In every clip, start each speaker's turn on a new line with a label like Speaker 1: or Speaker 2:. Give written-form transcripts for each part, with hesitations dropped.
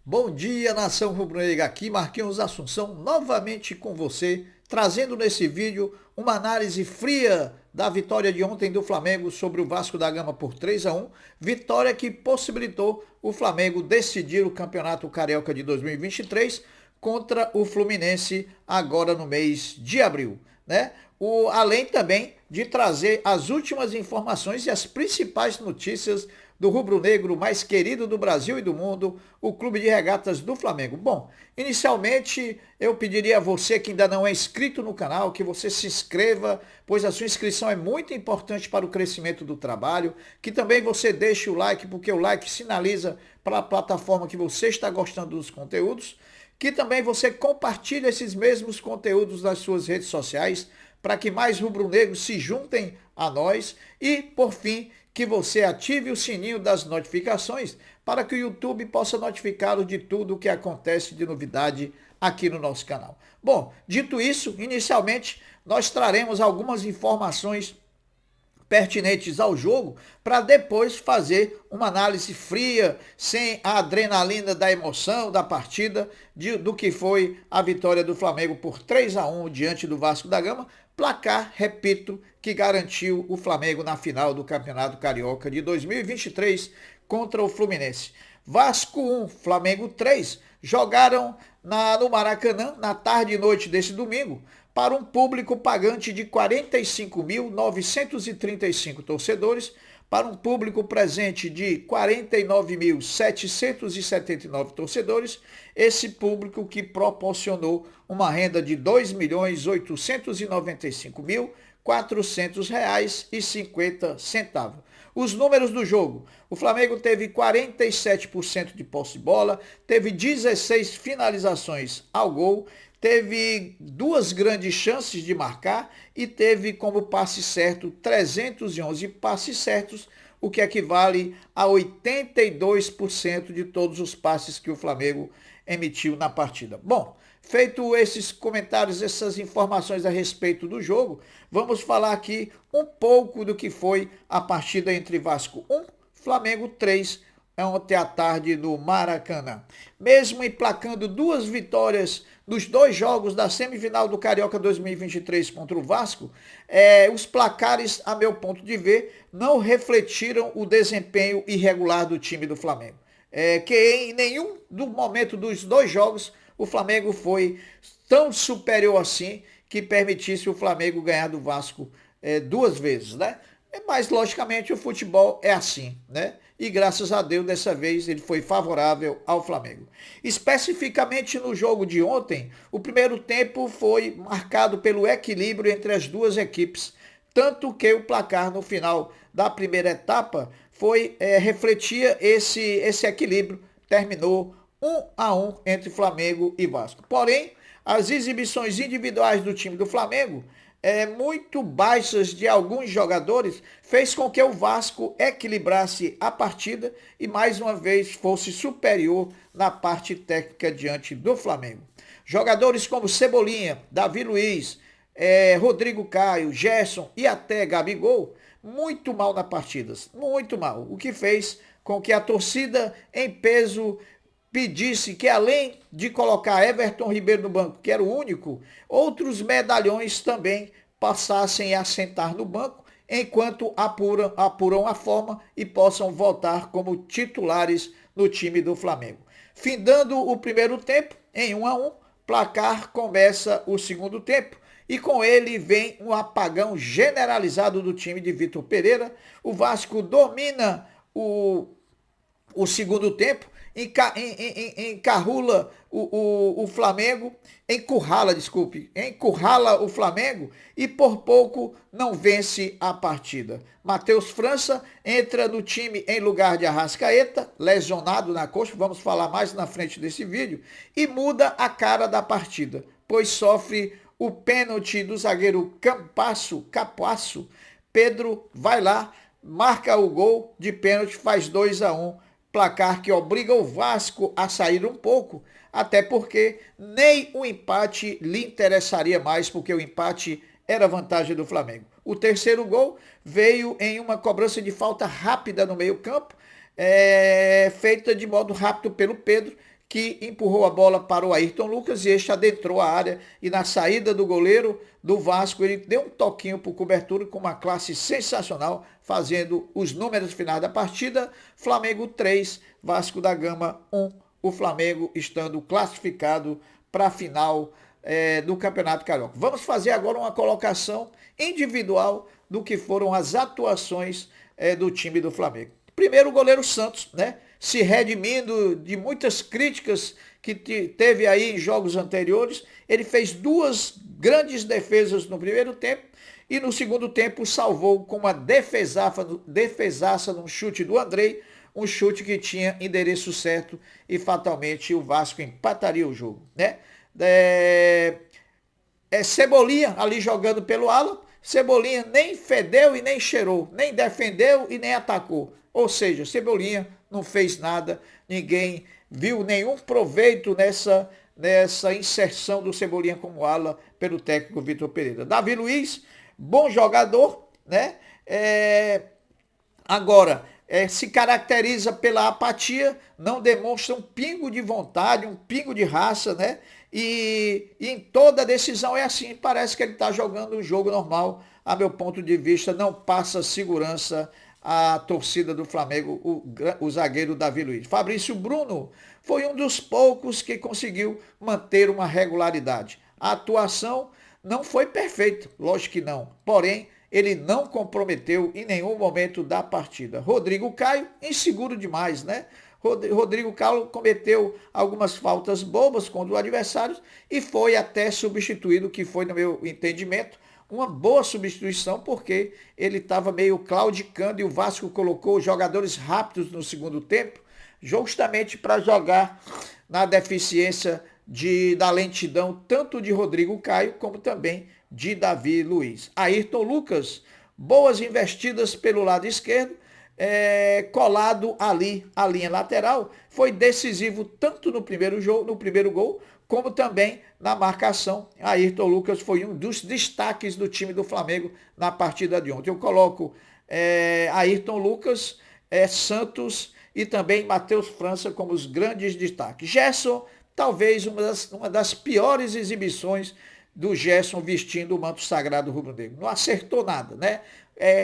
Speaker 1: Bom dia, nação rubro-negra, aqui Marquinhos Assunção, novamente com você, trazendo nesse vídeo uma análise fria da vitória de ontem do Flamengo sobre o Vasco da Gama por 3-1, vitória que possibilitou o Flamengo decidir o Campeonato Carioca de 2023 contra o Fluminense agora no mês de abril, né? Além também de trazer as últimas informações e as principais notícias do rubro-negro mais querido do Brasil e do mundo, o Clube de Regatas do Flamengo. Bom, inicialmente eu pediria a você que ainda não é inscrito no canal, que você se inscreva, pois a sua inscrição é muito importante para o crescimento do trabalho, que também você deixe o like, porque o like sinaliza para a plataforma que você está gostando dos conteúdos, que também você compartilhe esses mesmos conteúdos nas suas redes sociais, para que mais rubro-negros se juntem a nós e, por fim, que você ative o sininho das notificações para que o YouTube possa notificá-lo de tudo o que acontece de novidade aqui no nosso canal. Bom, dito isso, inicialmente nós traremos algumas informações pertinentes ao jogo para depois fazer uma análise fria, sem a adrenalina da emoção da partida, do que foi a vitória do Flamengo por 3-1 diante do Vasco da Gama, placar, repito, que garantiu o Flamengo na final do Campeonato Carioca de 2023 contra o Fluminense. Vasco 1, Flamengo 3, jogaram no Maracanã na tarde e noite desse domingo, para um público pagante de 45.935 torcedores, para um público presente de 49.779 torcedores, esse público que proporcionou uma renda de R$ 2.895.400,50. Os números do jogo: o Flamengo teve 47% de posse de bola, teve 16 finalizações ao gol, teve duas grandes chances de marcar e teve como passe certo 311 passes certos, o que equivale a 82% de todos os passes que o Flamengo emitiu na partida. Bom, feito esses comentários, essas informações a respeito do jogo, vamos falar aqui um pouco do que foi a partida entre Vasco 1, Flamengo 3, ontem à tarde no Maracanã. Mesmo emplacando duas vitórias nos dois jogos da semifinal do Carioca 2023 contra o Vasco, os placares, a meu ponto de ver, não refletiram o desempenho irregular do time do Flamengo. Que em nenhum do momento dos dois jogos o Flamengo foi tão superior assim que permitisse o Flamengo ganhar do Vasco duas vezes, né? Mas, logicamente, o futebol é assim, né? E, graças a Deus, dessa vez ele foi favorável ao Flamengo. Especificamente no jogo de ontem, o primeiro tempo foi marcado pelo equilíbrio entre as duas equipes, tanto que o placar no final da primeira etapa refletia esse equilíbrio, terminou 1-1 entre Flamengo e Vasco. Porém, as exibições individuais do time do Flamengo, muito baixas de alguns jogadores, fez com que o Vasco equilibrasse a partida e mais uma vez fosse superior na parte técnica diante do Flamengo. Jogadores como Cebolinha, Davi Luiz, Rodrigo Caio, Gerson e até Gabigol, muito mal na partida, muito mal, o que fez com que a torcida em peso pedisse que, além de colocar Everton Ribeiro no banco, que era o único, outros medalhões também passassem a sentar no banco, enquanto apuram a forma e possam voltar como titulares no time do Flamengo. Findando o primeiro tempo, em 1-1, placar começa o segundo tempo, e com ele vem um apagão generalizado do time de Vitor Pereira. O Vasco domina o segundo tempo, encurrala o Flamengo o Flamengo e por pouco não vence a partida. Matheus França entra no time em lugar de Arrascaeta, lesionado na coxa, vamos falar mais na frente desse vídeo, e muda a cara da partida, pois sofre o pênalti do zagueiro Capasso. Pedro vai lá, marca o gol de pênalti, faz 2-1, placar que obriga o Vasco a sair um pouco, até porque nem o empate lhe interessaria mais, porque o empate era vantagem do Flamengo. O terceiro gol veio em uma cobrança de falta rápida no meio-campo, feita de modo rápido pelo Pedro, que empurrou a bola para o Ayrton Lucas e este adentrou a área e na saída do goleiro do Vasco ele deu um toquinho para o cobertura com uma classe sensacional, fazendo os números finais da partida. Flamengo 3, Vasco da Gama 1, o Flamengo estando classificado para a final do Campeonato Carioca. Vamos fazer agora uma colocação individual do que foram as atuações do time do Flamengo. Primeiro o goleiro Santos, né? Se redimindo de muitas críticas que teve aí em jogos anteriores. Ele fez 2 grandes defesas no primeiro tempo e no segundo tempo salvou com uma defesaça num chute do Andrei, um chute que tinha endereço certo e fatalmente o Vasco empataria o jogo, né? Cebolinha ali jogando pelo ala. Cebolinha nem fedeu e nem cheirou, nem defendeu e nem atacou. Ou seja, Cebolinha não fez nada, ninguém viu nenhum proveito nessa inserção do Cebolinha como ala pelo técnico Vitor Pereira. Davi Luiz, bom jogador, né? Agora, se caracteriza pela apatia, não demonstra um pingo de vontade, um pingo de raça, né? E em toda decisão é assim, parece que ele está jogando um jogo normal. A meu ponto de vista, não passa segurança a torcida do Flamengo, o zagueiro Davi Luiz. Fabrício Bruno foi um dos poucos que conseguiu manter uma regularidade. A atuação não foi perfeita, lógico que não, porém, ele não comprometeu em nenhum momento da partida. Rodrigo Caio, inseguro demais, né? Rodrigo Caio cometeu algumas faltas bobas contra os adversários e foi até substituído, que foi, no meu entendimento, uma boa substituição, porque ele estava meio claudicando e o Vasco colocou jogadores rápidos no segundo tempo, justamente para jogar na deficiência da lentidão, tanto de Rodrigo Caio, como também de Davi Luiz. Ayrton Lucas, boas investidas pelo lado esquerdo, colado ali a linha lateral, foi decisivo tanto no primeiro gol, como também na marcação. Ayrton Lucas foi um dos destaques do time do Flamengo na partida de ontem. Eu coloco Ayrton Lucas, Santos e também Matheus França como os grandes destaques. Gerson, talvez uma das piores exibições do Gerson vestindo o manto sagrado rubro-negro. Não acertou nada, né?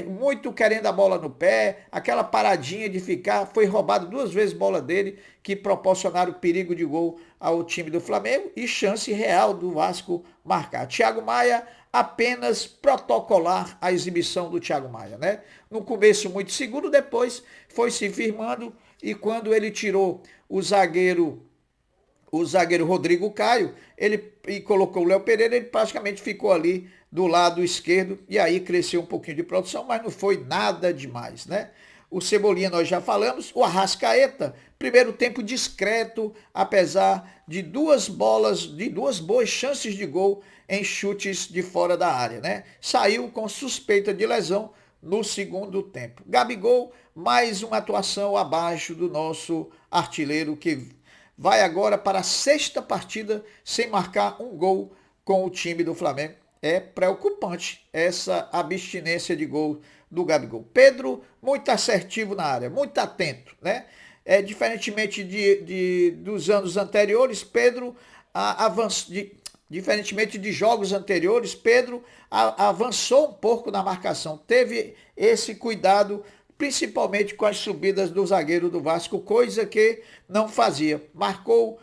Speaker 1: Muito querendo a bola no pé, aquela paradinha de ficar, foi roubado 2 vezes bola dele, que proporcionaram perigo de gol ao time do Flamengo e chance real do Vasco marcar. Thiago Maia, apenas protocolar a exibição do Thiago Maia, né? No começo muito seguro, depois foi se firmando e quando ele tirou o zagueiro Rodrigo Caio, e colocou o Léo Pereira, ele praticamente ficou ali do lado esquerdo e aí cresceu um pouquinho de produção, mas não foi nada demais, né? O Cebolinha nós já falamos, o Arrascaeta, primeiro tempo discreto, apesar de 2 boas chances de gol em chutes de fora da área, né? Saiu com suspeita de lesão no segundo tempo. Gabigol, mais uma atuação abaixo do nosso artilheiro, que vai agora para a 6ª partida sem marcar um gol com o time do Flamengo. É preocupante essa abstinência de gol do Gabigol. Pedro, muito assertivo na área, muito atento, né? Diferentemente dos anos anteriores, Pedro avançou, diferentemente de jogos anteriores, Pedro avançou um pouco na marcação, teve esse cuidado, principalmente com as subidas do zagueiro do Vasco, coisa que não fazia. Marcou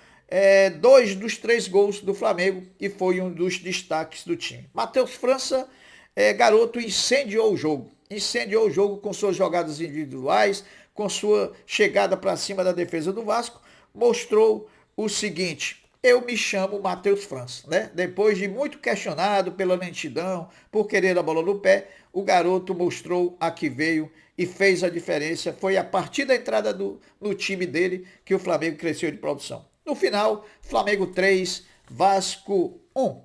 Speaker 1: 2 dos 3 gols do Flamengo e foi um dos destaques do time. Matheus França, garoto, incendiou o jogo com suas jogadas individuais, com sua chegada para cima da defesa do Vasco, mostrou o seguinte: eu me chamo Matheus França, né? Depois de muito questionado pela lentidão, por querer a bola no pé, o garoto mostrou a que veio e fez a diferença. Foi a partir da entrada no time dele que o Flamengo cresceu de produção. No final, Flamengo 3, Vasco 1.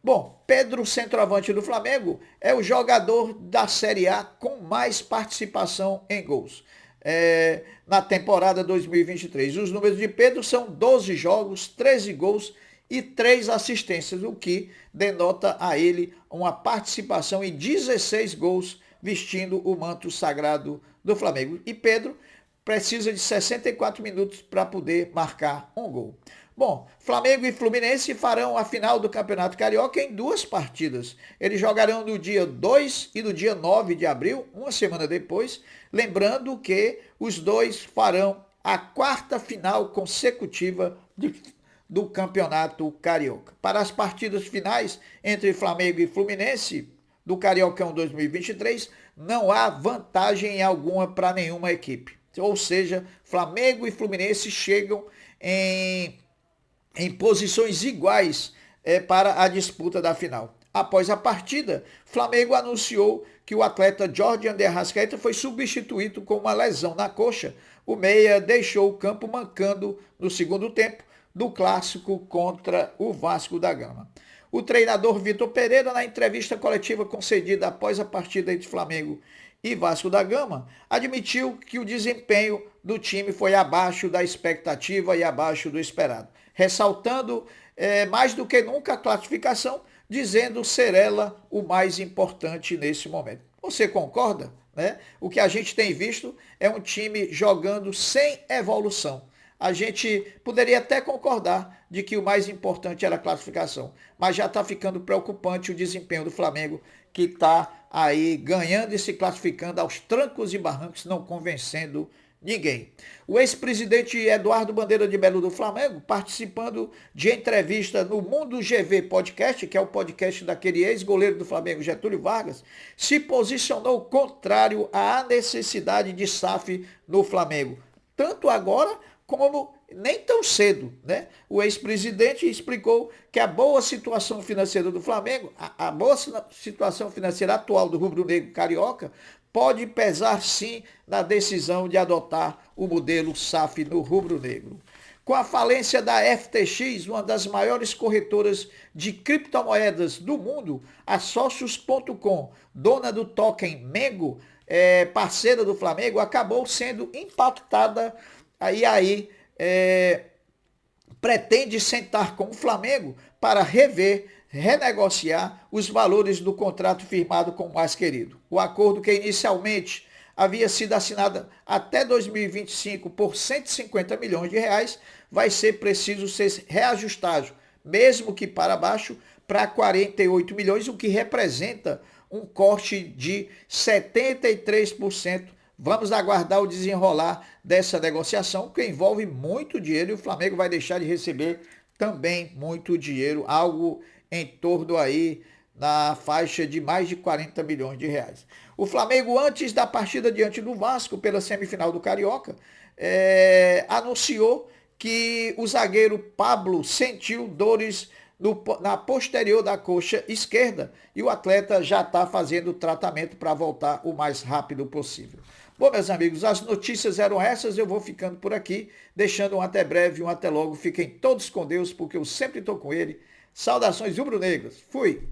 Speaker 1: Bom, Pedro, centroavante do Flamengo, é o jogador da Série A com mais participação em gols na temporada 2023. Os números de Pedro são 12 jogos, 13 gols e 3 assistências, o que denota a ele uma participação em 16 gols vestindo o manto sagrado do Flamengo. E Pedro precisa de 64 minutos para poder marcar um gol. Bom, Flamengo e Fluminense farão a final do Campeonato Carioca em 2 partidas. Eles jogarão no dia 2 e no dia 9 de abril, uma semana depois. Lembrando que os dois farão a 4ª final consecutiva do Campeonato Carioca. Para as partidas finais entre Flamengo e Fluminense do Cariocão 2023, não há vantagem alguma para nenhuma equipe. Ou seja, Flamengo e Fluminense chegam em posições iguais para a disputa da final. Após a partida, Flamengo anunciou que o atleta Jorge André Arrascaeta foi substituído com uma lesão na coxa. O meia deixou o campo mancando no segundo tempo do clássico contra o Vasco da Gama. O treinador Vitor Pereira, na entrevista coletiva concedida após a partida entre Flamengo e Vasco da Gama, admitiu que o desempenho do time foi abaixo da expectativa e abaixo do esperado, ressaltando mais do que nunca a classificação, dizendo ser ela o mais importante nesse momento. Você concorda? Né? O que a gente tem visto é um time jogando sem evolução. A gente poderia até concordar de que o mais importante era a classificação, mas já está ficando preocupante o desempenho do Flamengo, que está aí ganhando e se classificando aos trancos e barrancos, não convencendo ninguém. O ex-presidente Eduardo Bandeira de Melo do Flamengo, participando de entrevista no Mundo GV Podcast, que é o podcast daquele ex-goleiro do Flamengo, Getúlio Vargas, se posicionou contrário à necessidade de SAF no Flamengo, tanto agora como nem tão cedo, né? O ex-presidente explicou que a boa situação financeira do Flamengo, a boa situação financeira atual do rubro-negro carioca, pode pesar sim na decisão de adotar o modelo SAF no rubro-negro. Com a falência da FTX, uma das maiores corretoras de criptomoedas do mundo, a Socios.com, dona do token Mengo, parceira do Flamengo, acabou sendo impactada. Aí pretende sentar com o Flamengo para renegociar os valores do contrato firmado com o mais querido. O acordo, que inicialmente havia sido assinado até 2025 por 150 milhões de reais, vai ser preciso ser reajustado, mesmo que para baixo, para 48 milhões, o que representa um corte de 73%. Vamos aguardar o desenrolar dessa negociação, que envolve muito dinheiro, e o Flamengo vai deixar de receber também muito dinheiro, algo em torno aí na faixa de mais de 40 milhões de reais. O Flamengo, antes da partida diante do Vasco pela semifinal do Carioca, anunciou que o zagueiro Pablo sentiu dores na posterior da coxa esquerda e o atleta já está fazendo o tratamento para voltar o mais rápido possível. Bom, meus amigos, as notícias eram essas, eu vou ficando por aqui, deixando um até breve, um até logo. Fiquem todos com Deus, porque eu sempre estou com ele. Saudações rubro-negras. Fui!